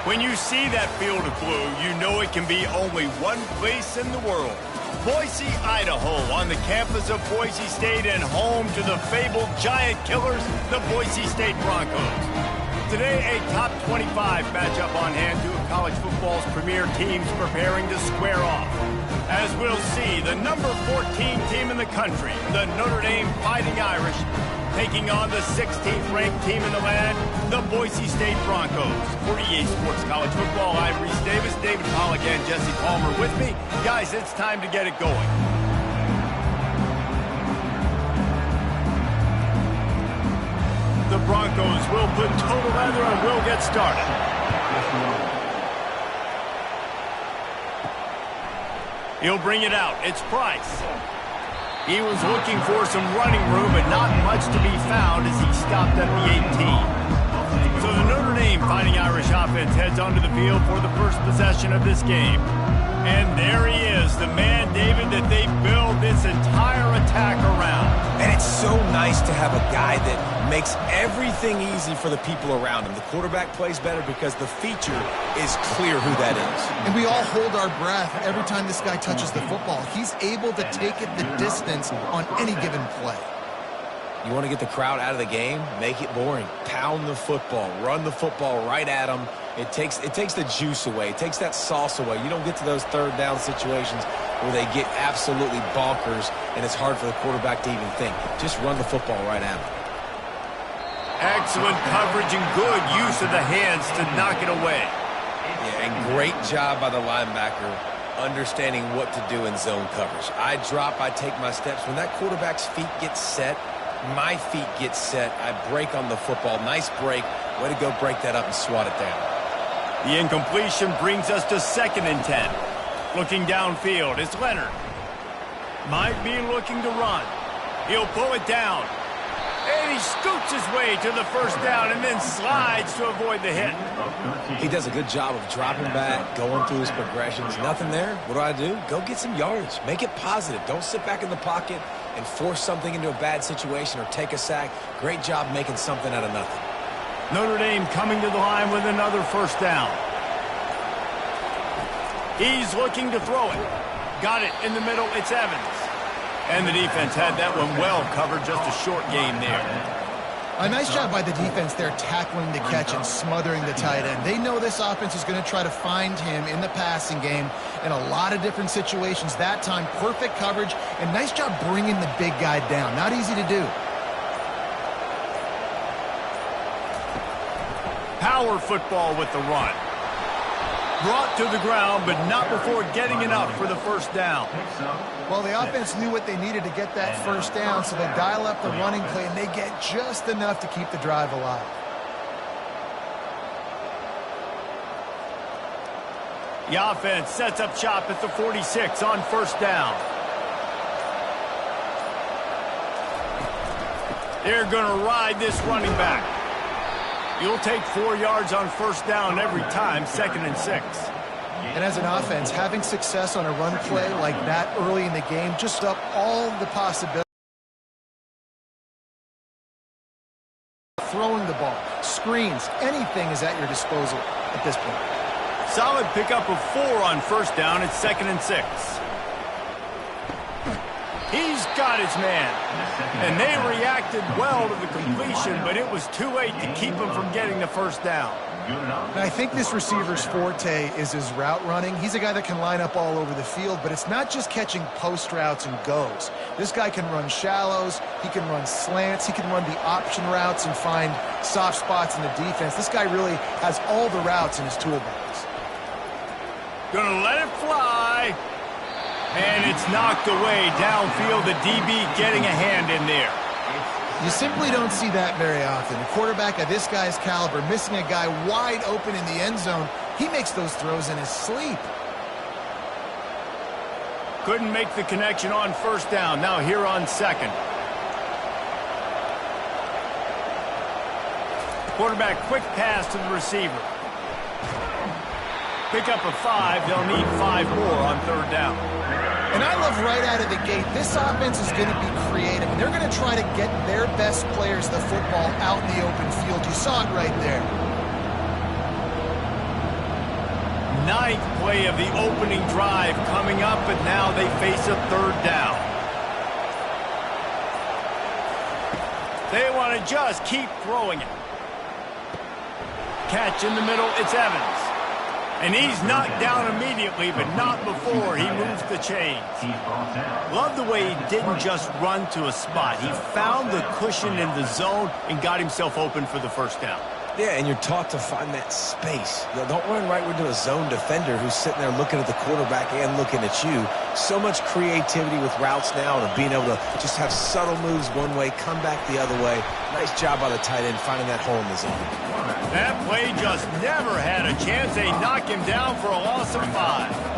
When you see that field of blue, you know it can be only one place in the world. Boise, Idaho, on the campus of Boise State and home to the fabled giant killers, the Boise State Broncos. Today, a top 25 matchup on hand, two of college football's premier teams preparing to square off. As we'll see, the number 14 team in the country, the Notre Dame Fighting Irish, taking on the 16th ranked team in the land, the Boise State Broncos. For EA Sports College Football, I'm Reese Davis, David Pollack, and Jesse Palmer with me. Guys, it's time to get it going. The Broncos will put total leather and will get started. He'll bring it out. It's Price. He was looking for some running room, but not much to be found as he stopped at the 18. So the Notre Dame Fighting Irish offense heads onto the field for the first possession of this game. And there he is, the man, David, that they build this entire attack around. And it's so nice to have a guy that makes everything easy for the people around him. The quarterback plays better because the feature is clear who that is. And we all hold our breath every time this guy touches the football. He's able to take it the distance on any given play. You want to get the crowd out of the game? Make it boring. Pound the football. Run the football right at them. It takes the juice away. It takes that sauce away. You don't get to those third down situations where they get absolutely bonkers and it's hard for the quarterback to even think. Just run the football right at them. Excellent coverage and good use of the hands to knock it away. Yeah, and great job by the linebacker understanding what to do in zone coverage. I drop, I take my steps. When that quarterback's feet get set, my feet get set, I break on the football. Nice break. Way to go break that up and swat it down. The incompletion brings us to 2nd and 10. Looking downfield, it's Leonard. Might be looking to run. He'll pull it down. And he scoots his way to the first down and then slides to avoid the hit. He does a good job of dropping back, going through his progressions. Nothing there. What do? Go get some yardage. Make it positive. Don't sit back in the pocket and force something into a bad situation or take a sack. Great job making something out of nothing. Notre Dame coming to the line with another first down. He's looking to throw it. Got it in the middle. It's Evans. And the defense had that one well covered. Just a short game there. A nice job by the defense there tackling the catch and smothering the tight end. They know this offense is going to try to find him in the passing game in a lot of different situations. That time, perfect coverage and nice job bringing the big guy down. Not easy to do. Power football with the run. Brought to the ground, but not before getting enough for the first down. Well, the offense knew what they needed to get that first down, so they dial up the running play, and they get just enough to keep the drive alive. The offense sets up shop at the 46 on first down. They're going to ride this running back. You'll take 4 yards on first down every time, 2nd and 6. And as an offense, having success on a run play like that early in the game just up all the possibilities. Throwing the ball, screens, anything is at your disposal at this point. Solid pickup of 4 on first down. It's 2nd and 6. He's got his man. And they reacted well to the completion, but it was too late to keep him from getting the first down. And I think this receiver's forte is his route running. He's a guy that can line up all over the field, but it's not just catching post routes and goes. This guy can run shallows, he can run slants, he can run the option routes and find soft spots in the defense. This guy really has all the routes in his toolbox. Gonna let it fly. And it's knocked away downfield. The DB getting a hand in there. You simply don't see that very often. A quarterback of this guy's caliber missing a guy wide open in the end zone. He makes those throws in his sleep. Couldn't make the connection on first down. Now here on 2nd. Quarterback quick pass to the receiver. Pick up a 5. They'll need 5 more on 3rd down. And I love right out of the gate, this offense is going to be creative. And they're going to try to get their best players the football out in the open field. You saw it right there. ninth play of the opening drive coming up, and now they face a third down. They want to just keep throwing it. Catch in the middle, it's Evans. And he's knocked down immediately, but not before he moves the chains. Love the way he didn't just run to a spot. He found the cushion in the zone and got himself open for the first down. Yeah, and you're taught to find that space. Don't run right into a zone defender who's sitting there looking at the quarterback and looking at you. So much creativity with routes now and being able to just have subtle moves one way, come back the other way. Nice job by the tight end finding that hole in the zone. That play just never had a chance. They knock him down for a loss of 5.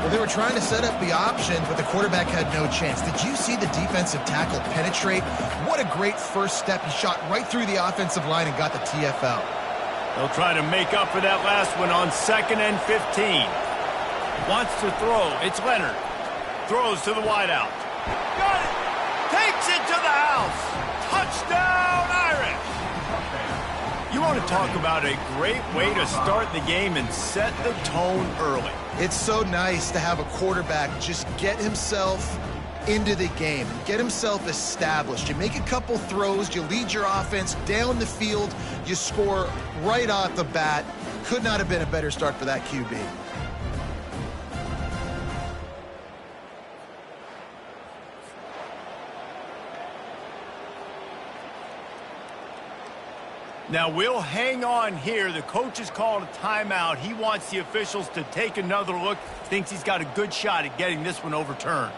Well, they were trying to set up the option, but the quarterback had no chance. Did you see the defensive tackle penetrate? What a great first step. He shot right through the offensive line and got the TFL. They'll try to make up for that last one on 2nd and 15. Wants to throw. It's Leonard. Throws to the wideout. Got it. Takes it to the house. Touchdown, Irish. You want to talk about a great way to start the game and set the tone early. It's so nice to have a quarterback just get himself into the game, get himself established. You make a couple throws, you lead your offense down the field, you score right off the bat. Could not have been a better start for that QB. Now, we'll hang on here. The coach has called a timeout. He wants the officials to take another look. Thinks he's got a good shot at getting this one overturned.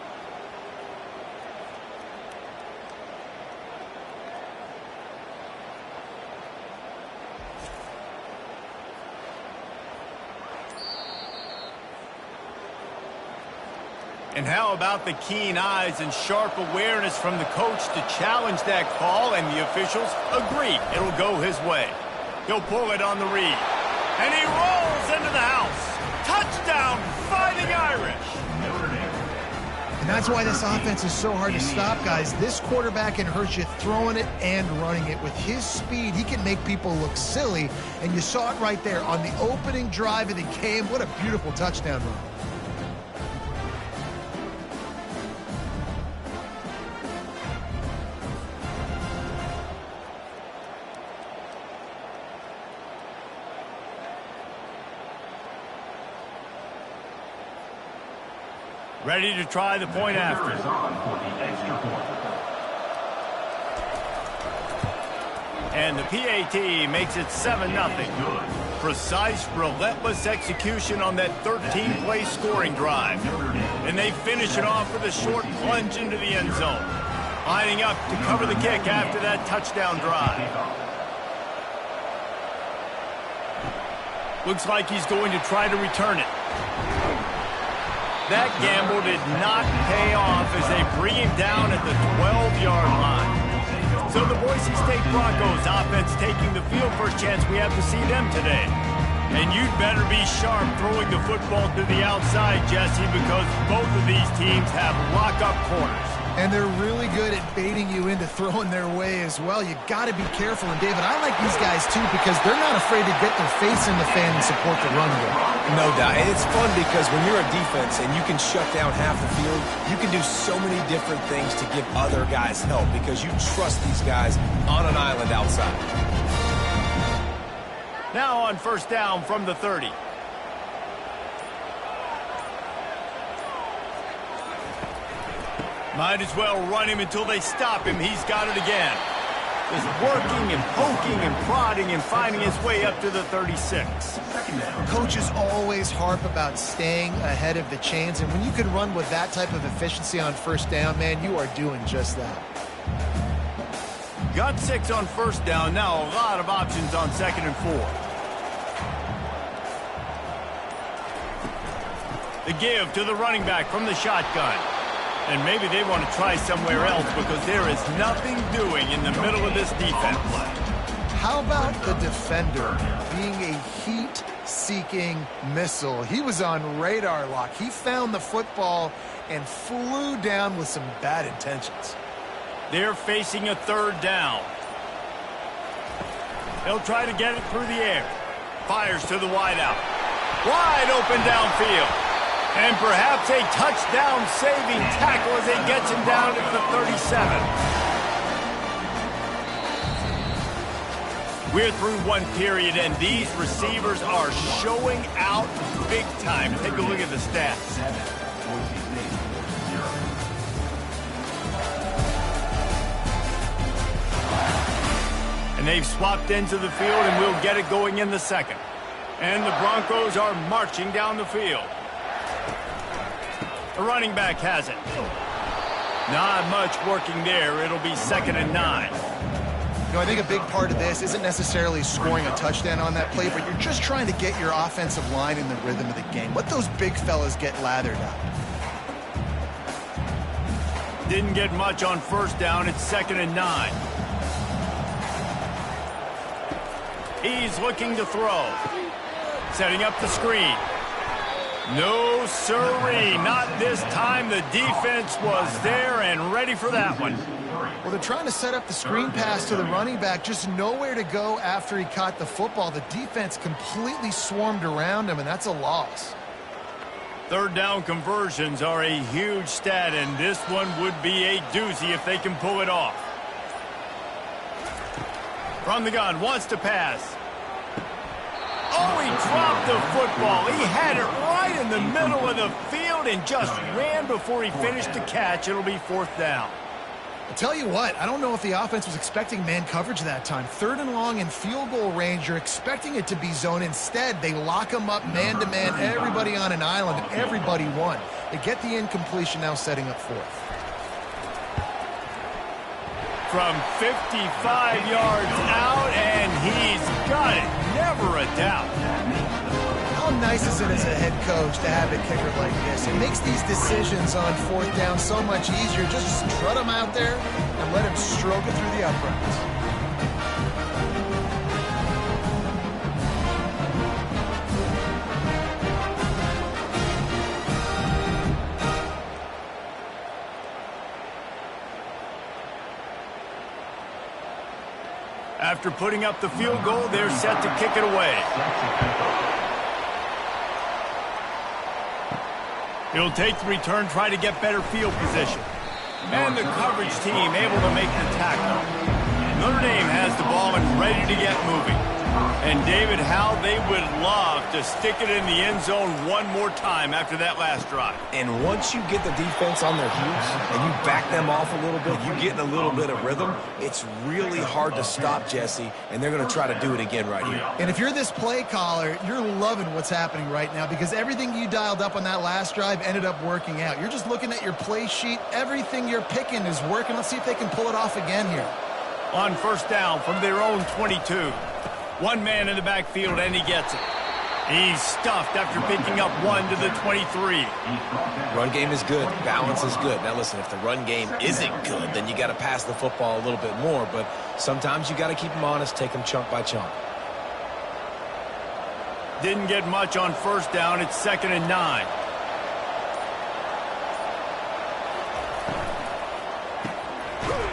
And how about the keen eyes and sharp awareness from the coach to challenge that call, and the officials agree it'll go his way. He'll pull it on the read. And he rolls into the house. Touchdown, Fighting Irish. And that's why this offense is so hard to stop, guys. This quarterback can hurt you throwing it and running it. With his speed, he can make people look silly. And you saw it right there on the opening drive of the game. What a beautiful touchdown run. Ready to try the point after. And the PAT makes it 7-0. Precise, relentless execution on that 13-play scoring drive. And they finish it off with a short plunge into the end zone. Lining up to cover the kick after that touchdown drive. Looks like he's going to try to return it. That gamble did not pay off as they bring him down at the 12-yard line. So the Boise State Broncos offense taking the field. First chance we have to see them today. And you'd better be sharp throwing the football to the outside, Jesse, because both of these teams have lock-up corners. And they're really good at baiting you into throwing their way as well. You got to be careful. And, David, I like these guys, too, because they're not afraid to get their face in the fan and support the run game. No doubt. And it's fun because when you're a defense and you can shut down half the field, you can do so many different things to give other guys help because you trust these guys on an island outside. Now on first down from the 30. Might as well run him until they stop him. He's got it again. Just working and poking and prodding and finding his way up to the 36. Coaches always harp about staying ahead of the chains, and when you can run with that type of efficiency on first down, man, you are doing just that. Got 6 on first down. Now a lot of options on 2nd and 4. The give to the running back from the shotgun. And maybe they want to try somewhere else because there is nothing doing in the middle of this defense. How about the defender being a heat-seeking missile? He was on radar lock. He found the football and flew down with some bad intentions. They're facing a third down. They'll try to get it through the air. Fires to the wideout. Wide open downfield. And perhaps a touchdown-saving tackle as he gets him down at the 37. We're through one period, and these receivers are showing out big time. Take a look at the stats. And they've swapped into the field, and we'll get it going in the second. And the Broncos are marching down the field. The running back has it. Not much working there. It'll be 2nd and 9. You know, I think a big part of this isn't necessarily scoring a touchdown on that play, but you're just trying to get your offensive line in the rhythm of the game. Let those big fellas get lathered up. Didn't get much on 1st down. It's 2nd and 9. He's looking to throw. Setting up the screen. No, sirree. Not this time. The defense was there and ready for that one. Well, they're trying to set up the screen pass to the running back. Just nowhere to go after he caught the football. The defense completely swarmed around him, and that's a loss. 3rd down conversions are a huge stat, and this one would be a doozy if they can pull it off. From the gun, wants to pass. Oh, he dropped the football. He had it right in the middle of the field and just ran before he finished the catch. It'll be 4th down. I'll tell you what, I don't know if the offense was expecting man coverage that time. 3rd and long in field goal range, you're expecting it to be zone. Instead, they lock them up man-to-man, everybody on an island, and everybody won. They get the incompletion, now setting up 4th. From 55 yards out, and he's got it. Never a doubt. How nice is it as a head coach to have a kicker like this? It makes these decisions on 4th down so much easier. Just strut him out there and let him stroke it through the uprights. After putting up the field goal, they're set to kick it away. He'll take the return, try to get better field position. And the coverage team able to make the tackle. Notre Dame has the ball and ready to get moving. And David, how they would love to stick it in the end zone one more time after that last drive. And once you get the defense on their heels and you back them off a little bit, you get in a little bit of rhythm, it's really hard to stop, Jesse, and they're going to try to do it again right here. And if you're this play caller, you're loving what's happening right now because everything you dialed up on that last drive ended up working out. You're just looking at your play sheet. Everything you're picking is working. Let's see if they can pull it off again here. On 1st down from their own 22. One man in the backfield, and he gets it. He's stuffed after picking up 1 to the 23. Run game is good. Balance is good. Now, listen, if the run game isn't good, then you got to pass the football a little bit more. But sometimes you got to keep them honest, take them chunk by chunk. Didn't get much on 1st down. It's 2nd and 9.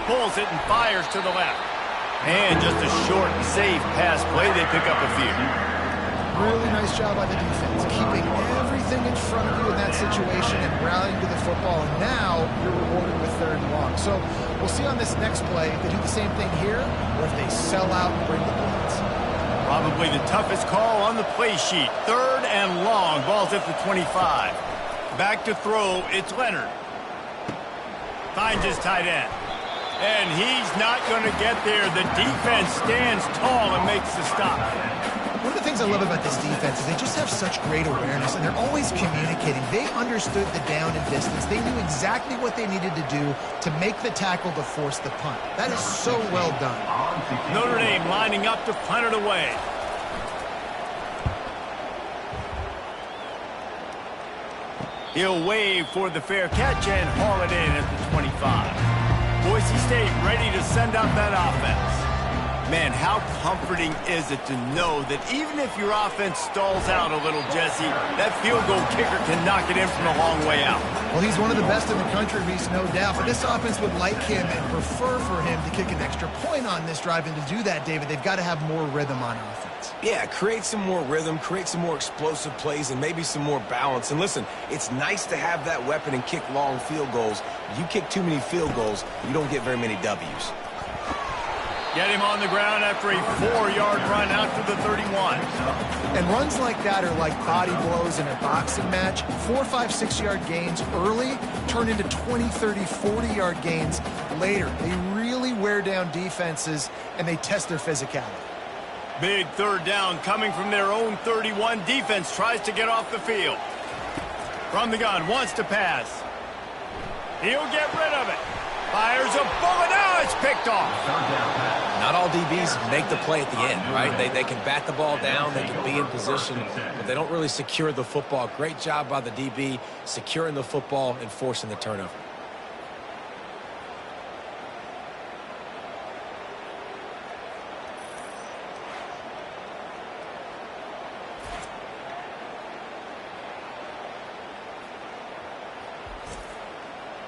Pulls it and fires to the left. And just a short, safe pass play. They pick up a few. Really nice job by the defense, keeping everything in front of you in that situation and rallying to the football. And now you're rewarded with 3rd and long. So we'll see on this next play if they do the same thing here or if they sell out and bring the blitz. Probably the toughest call on the play sheet. 3rd and long. Ball's at the 25. Back to throw. It's Leonard. Finds his tight end. And he's not going to get there. The defense stands tall and makes the stop. One of the things I love about this defense is they just have such great awareness, and they're always communicating. They understood the down and distance. They knew exactly what they needed to do to make the tackle to force the punt. That is so well done. Notre Dame lining up to punt it away. He'll wave for the fair catch and haul it in at the 25. Boise State ready to send out that offense. Man, how comforting is it to know that even if your offense stalls out a little, Jesse, that field goal kicker can knock it in from a long way out. Well, he's one of the best in the country, Reese, no doubt. But this offense would like him and prefer for him to kick an extra point on this drive. And to do that, David, they've got to have more rhythm on offense. Yeah, create some more rhythm, create some more explosive plays, and maybe some more balance. And listen, it's nice to have that weapon and kick long field goals. You kick too many field goals, you don't get very many W's. Get him on the ground after a 4-yard run out to the 31. And runs like that are like body blows in a boxing match. 4, 5, 6-yard gains early turn into 20, 30, 40-yard gains later. They really wear down defenses, and they test their physicality. Big third down coming from their own 31. Defense tries to get off the field. From the gun, wants to pass. He'll get rid of it. Fires a bullet. Now it's picked off. Not all DBs make the play at the end, right? They can bat the ball down, they can be in position, but they don't really secure the football. Great job by the DB securing the football and forcing the turnover.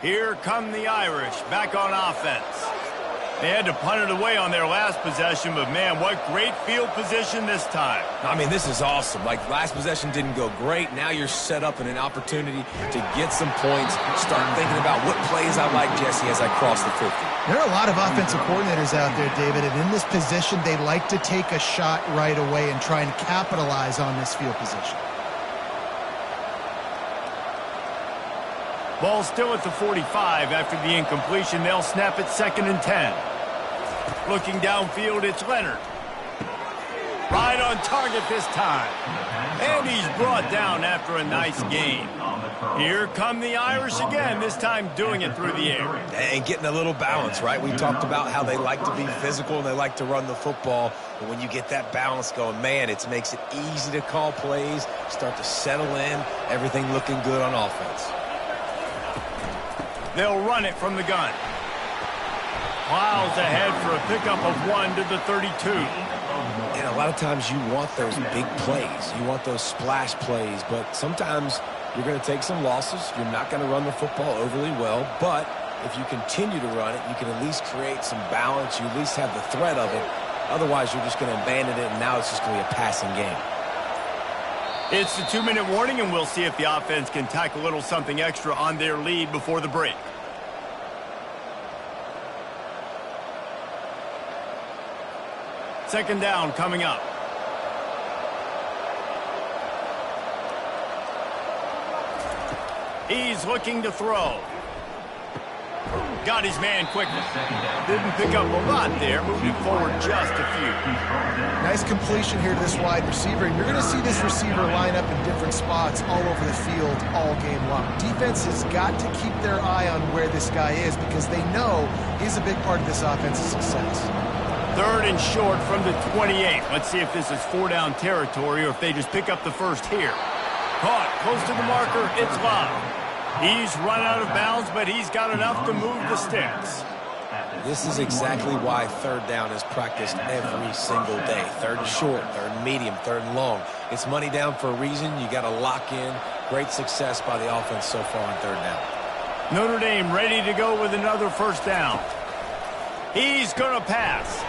Here come the Irish back on offense. They had to punt it away on their last possession, but man, what great field position this time. I mean, this is awesome. Like, last possession didn't go great. Now you're set up in an opportunity to get some points. Start thinking about what plays I like, Jesse, as I cross the 50. There are a lot of offensive coordinators out there, David, and in this position, they like to take a shot right away and try and capitalize on this field position. Ball still at the 45 after the incompletion. They'll snap it 2nd and 10. Looking downfield, it's Leonard. Right on target this time. And he's brought down after a nice gain. Here come the Irish again, this time doing it through the air. And getting a little balance, right? We talked about how they like to be physical and they like to run the football. But when you get that balance going, man, it makes it easy to call plays, start to settle in, everything looking good on offense. They'll run it from the gun. Miles ahead for a pickup of 1 to the 32. And a lot of times you want those big plays. You want those splash plays. But sometimes you're going to take some losses. You're not going to run the football overly well. But if you continue to run it, you can at least create some balance. You at least have the threat of it. Otherwise, you're just going to abandon it, and now it's just going to be a passing game. It's the 2-minute warning, and we'll see if the offense can tack a little something extra on their lead before the break. Second down coming up. He's looking to throw. Got his man quickly. Didn't pick up a lot there, moving forward just a few. Nice completion here to this wide receiver. And you're going to see this receiver line up in different spots all over the field all game long. Defense has got to keep their eye on where this guy is because they know he's a big part of this offense's success. 3rd and short from the 28. Let's see if this is 4-down territory or if they just pick up the first here. Caught close to the marker. It's Love. He's run out of bounds, but he's got enough to move the sticks. This is exactly why 3rd down is practiced every single day. 3rd and short, 3rd and medium, 3rd and long. It's money down for a reason. You got to lock in. Great success by the offense so far on 3rd down. Notre Dame ready to go with another first down. He's going to pass.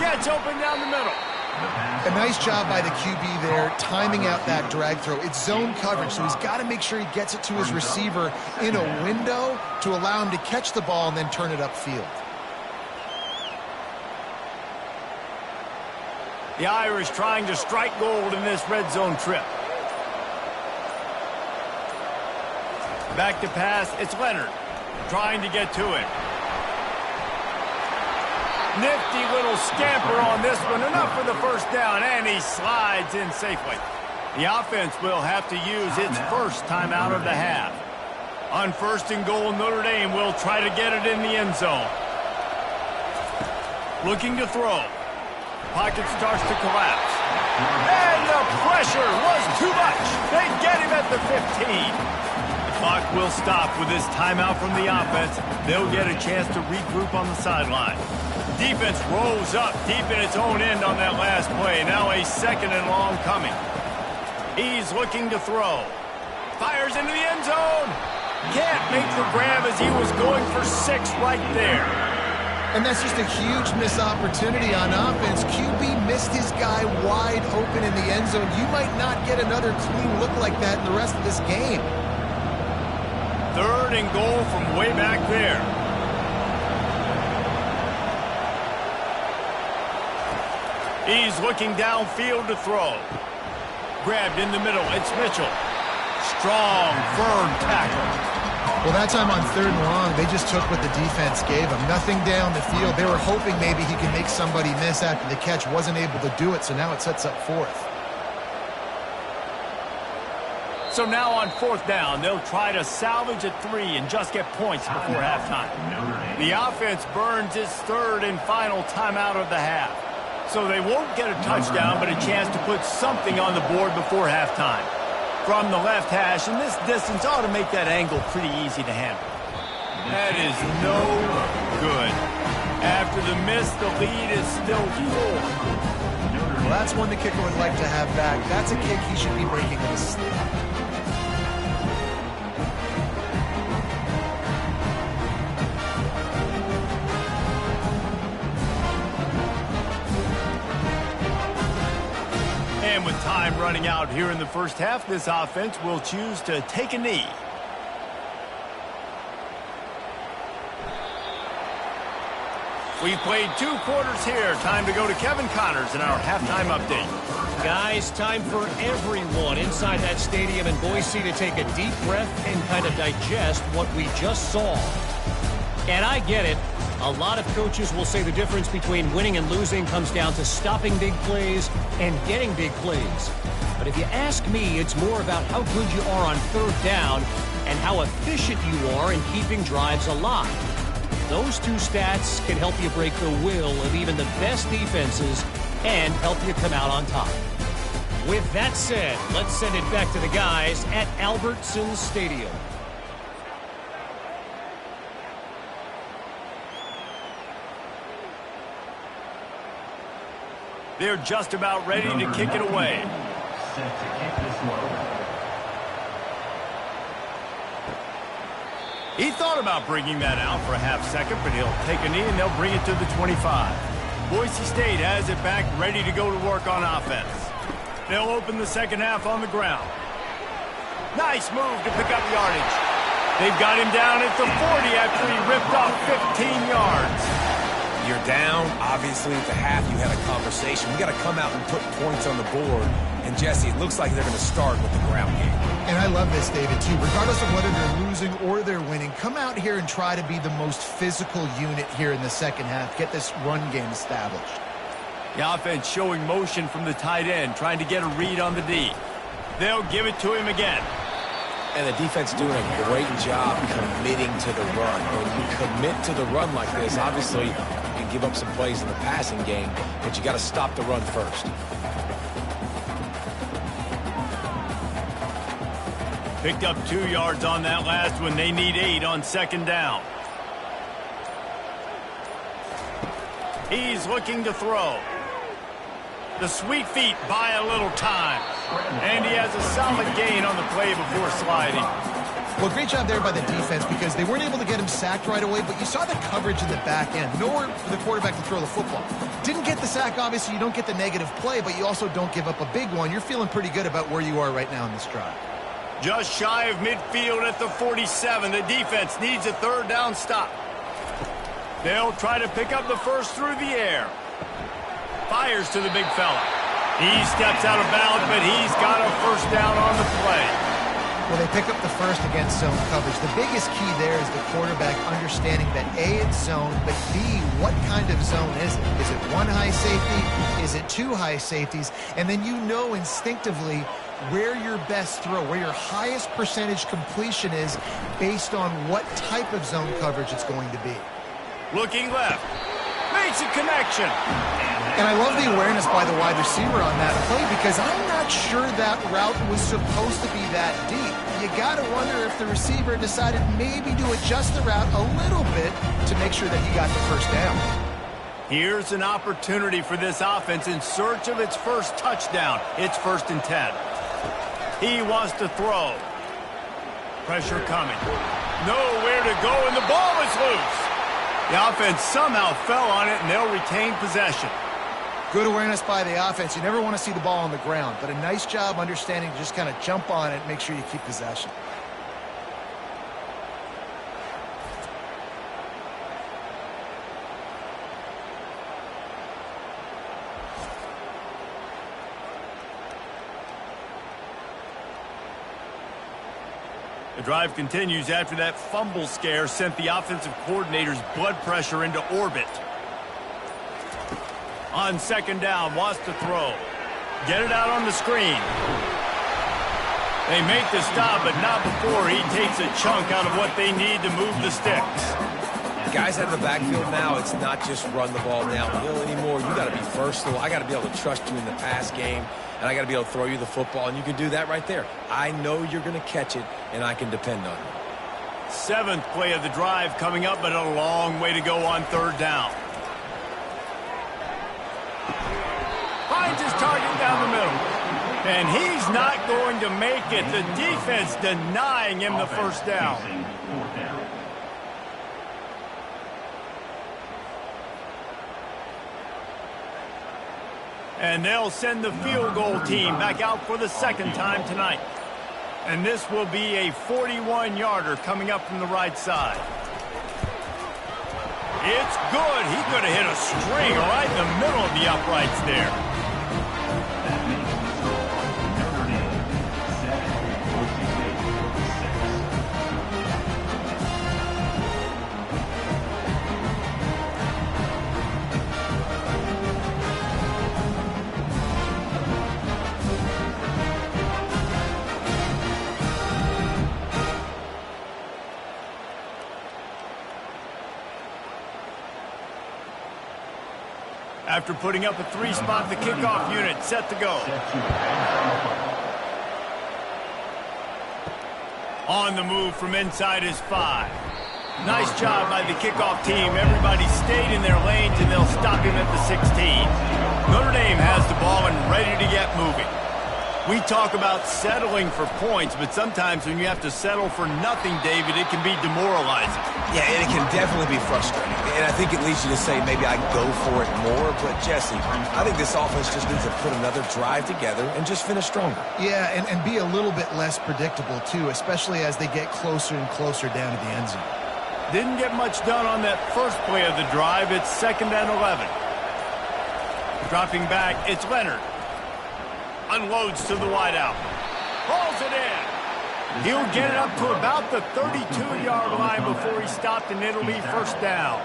Gets open down the middle. A nice job by the QB there, timing out that drag throw. It's zone coverage, so he's got to make sure he gets it to his receiver in a window to allow him to catch the ball and then turn it upfield. The Irish trying to strike gold in this red zone trip. Back to pass, it's Leonard trying to get to it. Nifty little scamper on this one. Enough for the first down, and he slides in safely. The offense will have to use its first timeout of the half. On 1st and goal, Notre Dame will try to get it in the end zone. Looking to throw. Pocket starts to collapse. And the pressure was too much. They get him at the 15. The clock will stop with this timeout from the offense. They'll get a chance to regroup on the sideline. defense rolls up deep in its own end on that last play. Now a 2nd and long coming. He's looking to throw. Fires into the end zone. Can't make the grab as he was going for 6 right there. And that's just a huge missed opportunity on offense. QB missed his guy wide open in the end zone. You might not get another clean look like that in the rest of this game. 3rd and goal from way back there. He's looking downfield to throw. Grabbed in the middle. It's Mitchell. Strong, firm tackle. Well, that time on 3rd and long, they just took what the defense gave them. Nothing down the field. They were hoping maybe he could make somebody miss after the catch. Wasn't able to do it, so now it sets up 4th. So now on 4th down, they'll try to salvage at 3 and just get points before halftime. The offense burns its 3rd and final timeout of the half. So they won't get a touchdown, but a chance to put something on the board before halftime. From the left hash, and this distance ought to make that angle pretty easy to handle. That is no good. After the miss, the lead is still 4. Well, that's one the kicker would like to have back. That's a kick he should be making in his sleep. And with time running out here in the first half, this offense will choose to take a knee. We played 2 quarters here. Time to go to Kevin Connors in our halftime update. Guys, time for everyone inside that stadium in Boise to take a deep breath and kind of digest what we just saw. And I get it. A lot of coaches will say the difference between winning and losing comes down to stopping big plays and getting big plays. But if you ask me, it's more about how good you are on 3rd down and how efficient you are in keeping drives alive. Those 2 stats can help you break the will of even the best defenses and help you come out on top. With that said, let's send it back to the guys at Albertson Stadium. They're just about ready to kick it away. He thought about bringing that out for a half second, but he'll take a knee and they'll bring it to the 25. Boise State has it back, ready to go to work on offense. They'll open the second half on the ground. Nice move to pick up yardage. They've got him down at the 40 after he ripped off 15 yards. You're down. Obviously, at the half, you had a conversation. We got to come out and put points on the board. And, Jesse, it looks like they're going to start with the ground game. And I love this, David, too. Regardless of whether they're losing or they're winning, come out here and try to be the most physical unit here in the second half. Get this run game established. The offense showing motion from the tight end, trying to get a read on the D. They'll give it to him again. And the defense doing a great job committing to the run. When you commit to the run like this, obviously you can give up some plays in the passing game, but you got to stop the run first. Picked up 2 yards on that last one. They need 8 on 2nd down. He's looking to throw. The sweet feet buy a little time. And he has a solid gain on the play before sliding. Well, great job there by the defense because they weren't able to get him sacked right away, but you saw the coverage in the back end. Nowhere for the quarterback to throw the football. Didn't get the sack, obviously. You don't get the negative play, but you also don't give up a big one. You're feeling pretty good about where you are right now in this drive. Just shy of midfield at the 47. The defense needs a 3rd down stop. They'll try to pick up the first through the air. Fires to the big fella. He steps out of bounds, but he's got a 1st down on the play. Well, they pick up the first against zone coverage. The biggest key there is the quarterback understanding that A, it's zone, but B, what kind of zone is it? Is it 1 high safety? Is it 2 high safeties? And then you know instinctively where your best throw, where your highest percentage completion is based on what type of zone coverage it's going to be. Looking left. Makes a connection. And I love the awareness by the wide receiver on that play because I'm not sure that route was supposed to be that deep. You got to wonder if the receiver decided maybe to adjust the route a little bit to make sure that he got the 1st down. Here's an opportunity for this offense in search of its first touchdown. It's 1st and 10. He wants to throw. Pressure coming. Nowhere to go, and the ball is loose. The offense somehow fell on it, and they'll retain possession. Good awareness by the offense. You never want to see the ball on the ground, but a nice job understanding to just kind of jump on it and make sure you keep possession. The drive continues after that fumble scare sent the offensive coordinator's blood pressure into orbit. On 2nd down, wants to throw. Get it out on the screen. They make the stop, but not before he takes a chunk out of what they need to move the sticks. Guys out of the backfield now, it's not just run the ball downhill anymore. You got to be versatile. I got to be able to trust you in the pass game, and I got to be able to throw you the football, and you can do that right there. I know you're going to catch it, and I can depend on you. 7th play of the drive coming up, but a long way to go on 3rd down. Finds his target down the middle. And he's not going to make it. The defense denying him the 1st down. And they'll send the field goal team back out for the 2nd time tonight. And this will be a 41-yarder coming up from the right side. It's good. He could have hit a string right in the middle of the uprights there. After putting up a 3-spot, the kickoff unit set to go. On the move from inside his 5. Nice job by the kickoff team. Everybody stayed in their lanes, and they'll stop him at the 16. Notre Dame has the ball and ready to get moving. We talk about settling for points, but sometimes when you have to settle for nothing, David, it can be demoralizing. Yeah, and it can definitely be frustrating. And I think it leads you to say maybe I go for it more. But, Jesse, I think this offense just needs to put another drive together and just finish stronger. Yeah, and be a little bit less predictable, too, especially as they get closer and closer down to the end zone. Didn't get much done on that first play of the drive. It's 2nd and 11. Dropping back, it's Leonard. Unloads to the wideout. Hauls it in. He'll get it up to about the 32-yard line before he stopped, and it'll be 1st down.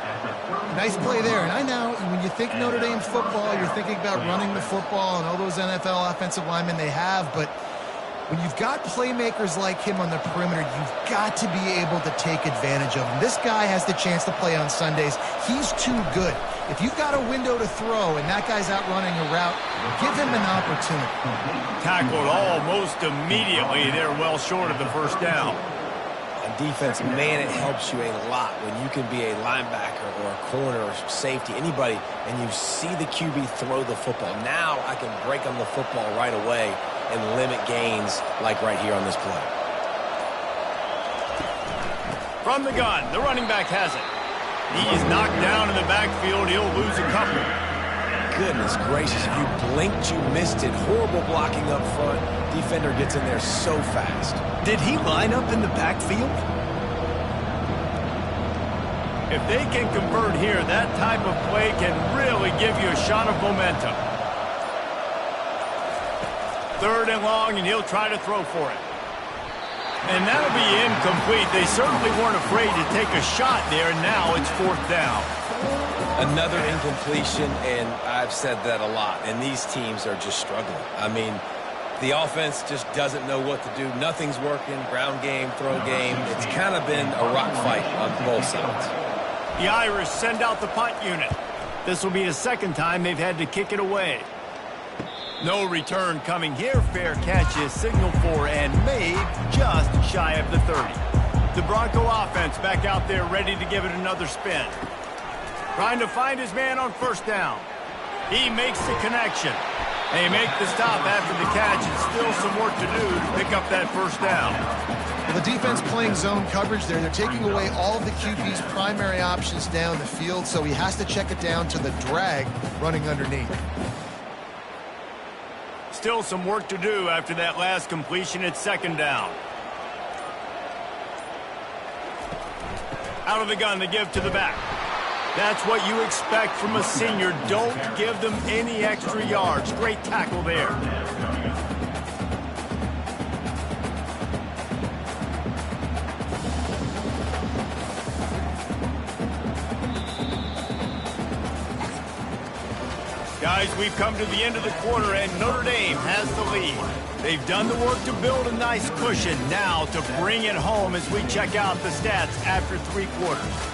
Nice play there. And I know when you think Notre Dame football, you're thinking about running the football and all those NFL offensive linemen they have, but when you've got playmakers like him on the perimeter, you've got to be able to take advantage of him. This guy has the chance to play on Sundays. He's too good. If you've got a window to throw and that guy's out running a route, give him an opportunity. Tackled almost immediately. They're well short of the 1st down. On defense, man, it helps you a lot when you can be a linebacker or a corner or safety, anybody, and you see the QB throw the football. Now I can break on the football right away and limit gains like right here on this play. From the gun, the running back has it. He's knocked down in the backfield. He'll lose a couple. Goodness gracious, if you blinked, you missed it. Horrible blocking up front. Defender gets in there so fast. Did he line up in the backfield? If they can convert here, that type of play can really give you a shot of momentum. 3rd and long, and he'll try to throw for it. And that'll be incomplete. They certainly weren't afraid to take a shot there, and now it's 4th down. Another incompletion, and I've said that a lot, and these teams are just struggling. I mean, the offense just doesn't know what to do. Nothing's working. Ground game, throw game. It's kind of been a rock fight on both sides. The Irish send out the punt unit. This will be the 2nd time they've had to kick it away. No return coming here. Fair catch is signaled for and made just shy of the 30. The Bronco offense back out there ready to give it another spin. Trying to find his man on first down. He makes the connection. They make the stop after the catch, and still some work to do to pick up that first down. Well, the defense playing zone coverage there. They're taking away all of the QB's primary options down the field, so he has to check it down to the drag running underneath. Still some work to do after that last completion at second down. Out of the gun, they give to the back. That's what you expect from a senior. Don't give them any extra yards. Great tackle there. Guys, we've come to the end of the quarter, and Notre Dame has the lead. They've done the work to build a nice cushion. Now to bring it home as we check out the stats after 3 quarters.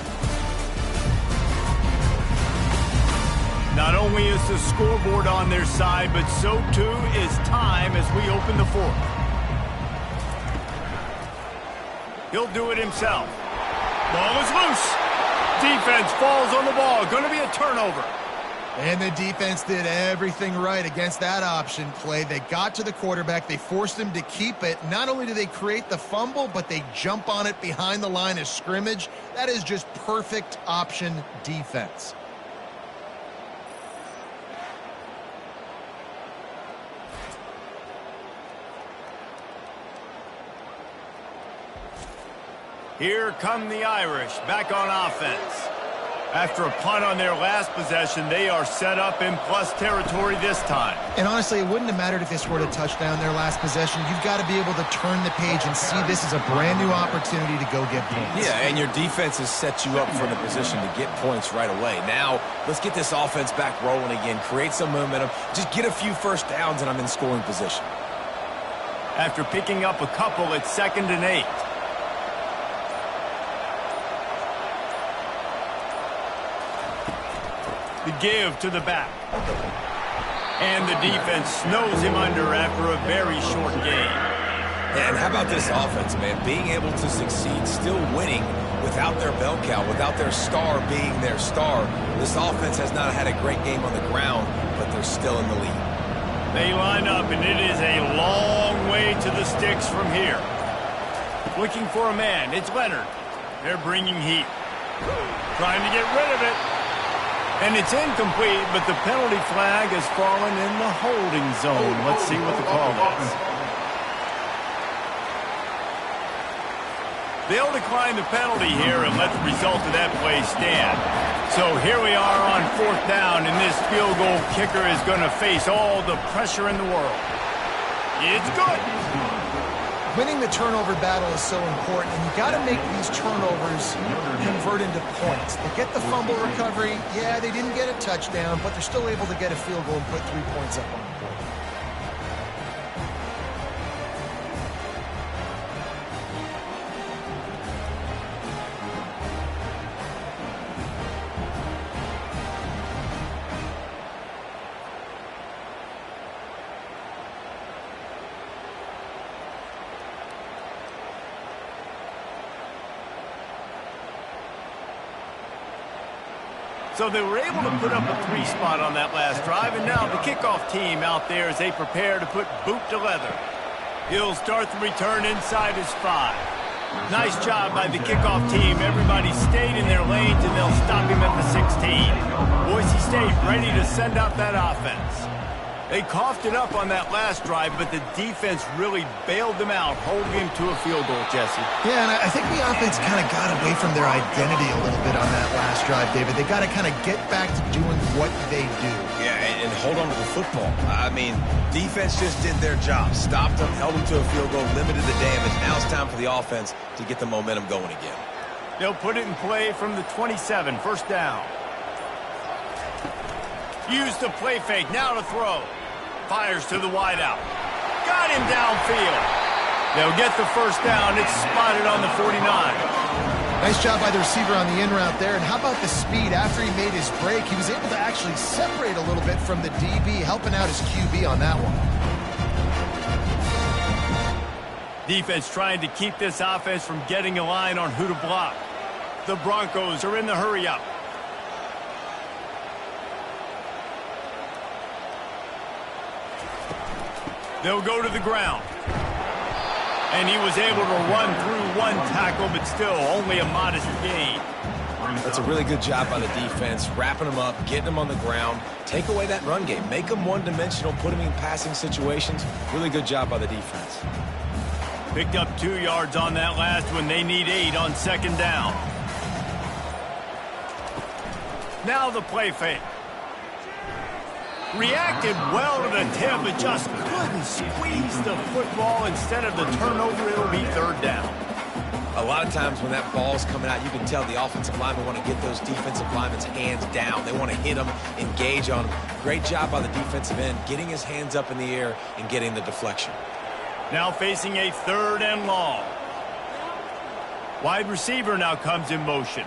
Not only is the scoreboard on their side, but so too is time as we open the 4th. He'll do it himself. Ball is loose. Defense falls on the ball. Going to be a turnover. And the defense did everything right against that option play. They got to the quarterback. They forced him to keep it. Not only do they create the fumble, but they jump on it behind the line of scrimmage. That is just perfect option defense. Here come the Irish back on offense. After a punt on their last possession, they are set up in plus territory this time. And honestly, it wouldn't have mattered if they scored a touchdown their last possession. You've got to be able to turn the page and see this as a brand new opportunity to go get points. Yeah, and your defense has set you up for the position to get points right away. Now, let's get this offense back rolling again, create some momentum, just get a few first downs, and I'm in scoring position. After picking up a couple, it's 2nd and 8. The give to the back. And the defense snows him under after a very short game. And how about this offense, man? Being able to succeed, still winning without their bell cow, without their star being their star. This offense has not had a great game on the ground, but they're still in the lead. They line up, and it is a long way to the sticks from here. Looking for a man. It's Leonard. They're bringing heat. Trying to get rid of it. And it's incomplete, but the penalty flag has fallen in the holding zone. Let's see what the call is. They'll decline the penalty here and let the result of that play stand. So here we are on 4th down, and this field goal kicker is going to face all the pressure in the world. It's good. Winning the turnover battle is so important, and you got to make these turnovers convert into points. They get the fumble recovery. Yeah, they didn't get a touchdown, but they're still able to get a field goal and put 3 points up on the board. So they were able to put up a 3 spot on that last drive, and now the kickoff team out there as they prepare to put boot to leather. He'll start the return inside his 5. Nice job by the kickoff team. Everybody stayed in their lanes, and they'll stop him at the 16. Boise State ready to send out that offense. They coughed it up on that last drive, but the defense really bailed them out, holding him to a field goal, Jesse. Yeah, and I think the offense kind of got away from their identity a little bit on that last drive, David. They got to kind of get back to doing what they do. Yeah, and hold on to the football. I mean, defense just did their job. Stopped them, held them to a field goal, limited the damage. Now it's time for the offense to get the momentum going again. They'll put it in play from the 27, 1st down. Use the play fake, now to throw. Fires to the wideout. Got him downfield. They'll get the first down. It's spotted on the 49. Nice job by the receiver on the in route there. And how about the speed? After he made his break, he was able to actually separate a little bit from the DB, helping out his QB on that one. Defense trying to keep this offense from getting a line on who to block. The Broncos are in the hurry up. They'll go to the ground. And he was able to run through one tackle, but still only a modest gain. That's a really good job by the defense, wrapping them up, getting them on the ground, take away that run game, make them one-dimensional, put them in passing situations. Really good job by the defense. Picked up 2 yards on that last one. They need 8 on second down. Now the play fake. Reacted well to the tip, but just couldn't squeeze the football. Instead of the turnover, it'll be third down. A lot of times when that ball's coming out, you can tell the offensive linemen want to get those defensive linemen's hands down. They want to hit them, engage on them. Great job by the defensive end, getting his hands up in the air and getting the deflection. Now facing a 3rd and long. Wide receiver now comes in motion.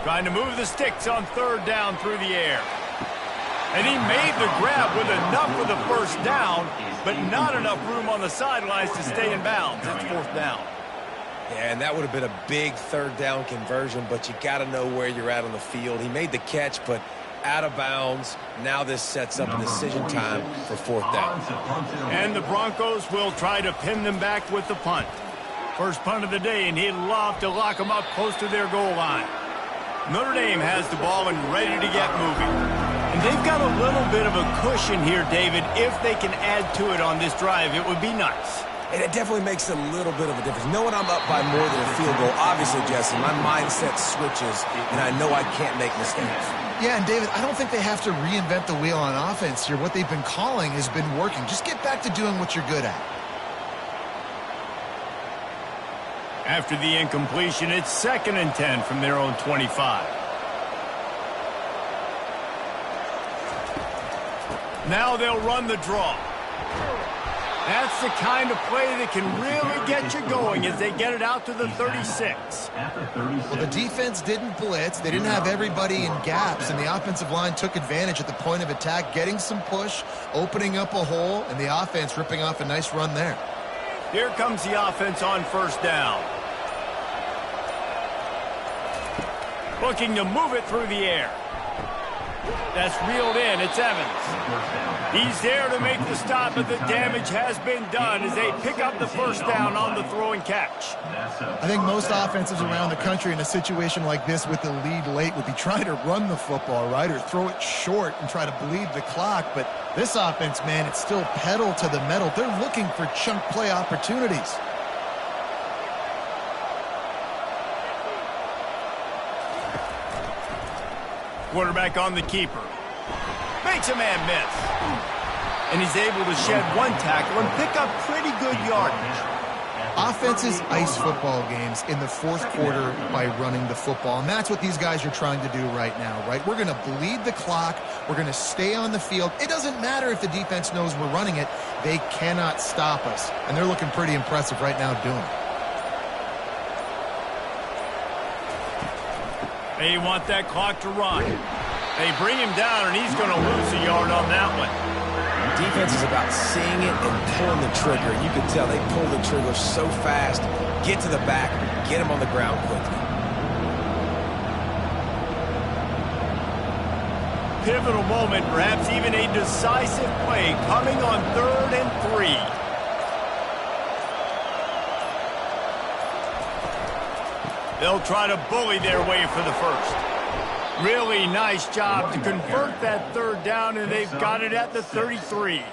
Trying to move the sticks on 3rd down through the air. And he made the grab with enough for the first down, but not enough room on the sidelines to stay in bounds. It's 4th down. Yeah, and that would have been a big 3rd down conversion, but you got to know where you're at on the field. He made the catch, but out of bounds. Now this sets up a decision time for 4th down. And the Broncos will try to pin them back with the punt. First punt of the day, and he'd love to lock them up close to their goal line. Notre Dame has the ball and ready to get moving. And they've got a little bit of a cushion here, David. If they can add to it on this drive, it would be nice. And it definitely makes a little bit of a difference. Knowing I'm up by more than a field goal, obviously, Jesse, my mindset switches, and I know I can't make mistakes. Yeah, and David, I don't think they have to reinvent the wheel on offense here. What they've been calling has been working. Just get back to doing what you're good at. After the incompletion, it's 2nd and 10 from their own 25. Now they'll run the draw. That's the kind of play that can really get you going as they get it out to the 36. Well, the defense didn't blitz. They didn't have everybody in gaps, and the offensive line took advantage at the point of attack, getting some push, opening up a hole, and the offense ripping off a nice run there. Here comes the offense on 1st down. Looking to move it through the air. That's reeled in. It's Evans. He's there to make the stop, but the damage has been done as they pick up the 1st down on the throw and catch. I think most offenses around the country in a situation like this with the lead late would be trying to run the football, right, or throw it short and try to bleed the clock. But this offense, man, it's still pedal to the metal. They're looking for chunk play opportunities. Quarterback on the keeper. Makes a man miss. And he's able to shed one tackle and pick up pretty good yardage. Offenses ice football games in the 4th quarter by running the football, and that's what these guys are trying to do right now, right? We're going to bleed the clock. We're going to stay on the field. It doesn't matter if the defense knows we're running it. They cannot stop us, and they're looking pretty impressive right now doing it. They want that clock to run. They bring him down, and he's going to lose a yard on that one. Defense is about seeing it and pulling the trigger. You can tell they pull the trigger so fast, get to the back, get him on the ground quickly. Pivotal moment, perhaps even a decisive play coming on 3rd and 3. They'll try to bully their way for the 1st. Really nice job to convert that 3rd down, and they've got it at the 33.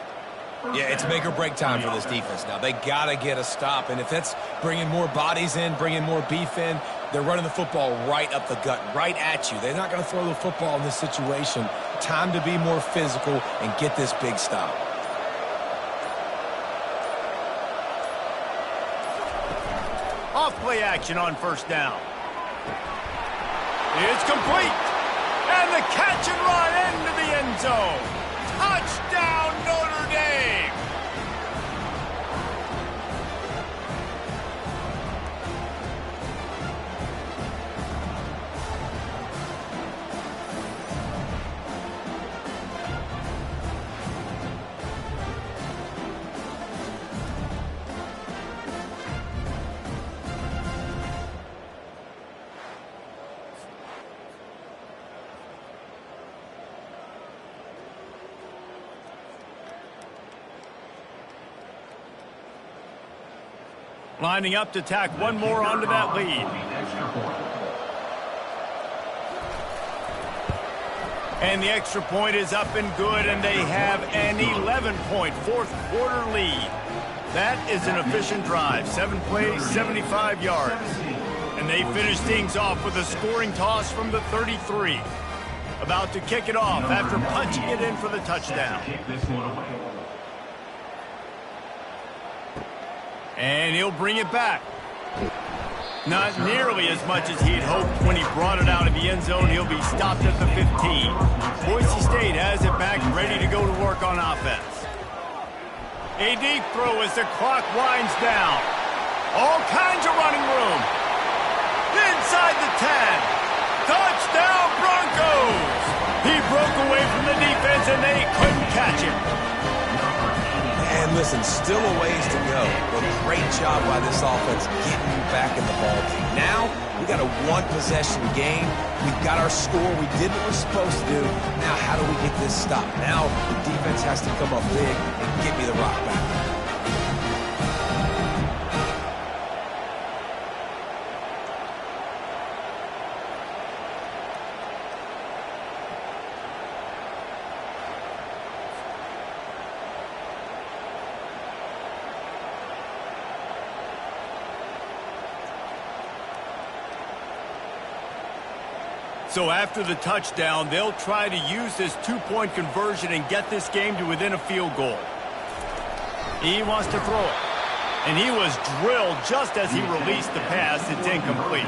Yeah, it's make or break time for this defense now. They got to get a stop, and if that's bringing more bodies in, bringing more beef in, they're running the football right up the gut, right at you. They're not going to throw the football in this situation. Time to be more physical and get this big stop. Off play action on 1st down. It's complete. And the catch and run into the end zone. Touchdown, Notre Dame. Lining up to tack one more onto that lead. And the extra point is up and good, and they have an 11-point fourth-quarter lead. That is an efficient drive. 7 plays, 75 yards. And they finish things off with a scoring toss from the 33. About to kick it off after punching it in for the touchdown. And he'll bring it back. Not nearly as much as he'd hoped when he brought it out of the end zone. He'll be stopped at the 15. Boise State has it back, ready to go to work on offense. A deep throw as the clock winds down. All kinds of running room. Inside the 10. Touchdown Broncos! He broke away from the defense and they couldn't catch him. And listen, still a ways to go, but great job by this offense getting you back in the ball game. Now, we got a one-possession game. We've got our score. We did what we're supposed to do. Now, how do we get this stopped? Now, the defense has to come up big and get me the rock back. So after the touchdown, they'll try to use this two-point conversion and get this game to within a field goal. He wants to throw it. And he was drilled just as he released the pass. It's incomplete.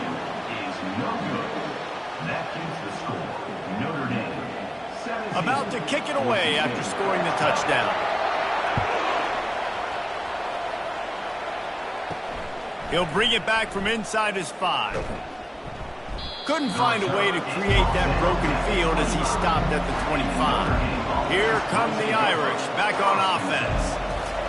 About to kick it away after scoring the touchdown. He'll bring it back from inside his 5. Couldn't find a way to create that broken field as he stopped at the 25. Here come the Irish back on offense.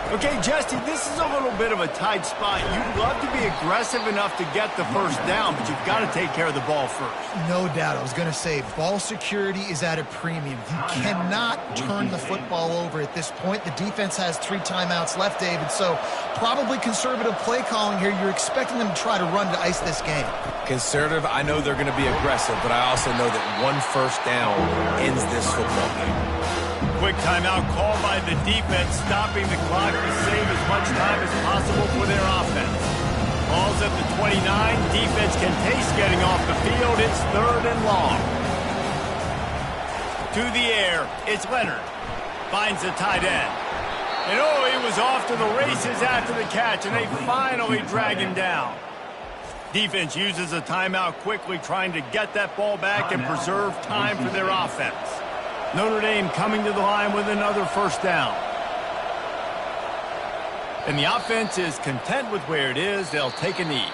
Okay, Jesse, this is a little bit of a tight spot. You'd love to be aggressive enough to get the first down, but you've got to take care of the ball first. No doubt. I was going to say, ball security is at a premium. You cannot turn the football over at this point. The defense has 3 timeouts left, David, so probably conservative play calling here. You're expecting them to try to run to ice this game. Conservative, I know they're going to be aggressive, but I also know that one first down ends this football game. Quick timeout called by the defense, stopping the clock to save as much time as possible for their offense. Ball's at the 29. Defense can taste getting off the field. It's 3rd and long. To the air, it's Leonard. Finds the tight end. And oh, he was off to the races after the catch, and they finally drag him down. Defense uses a timeout quickly, trying to get that ball back and preserve time for their offense. Notre Dame coming to the line with another first down. And the offense is content with where it is. They'll take a knee.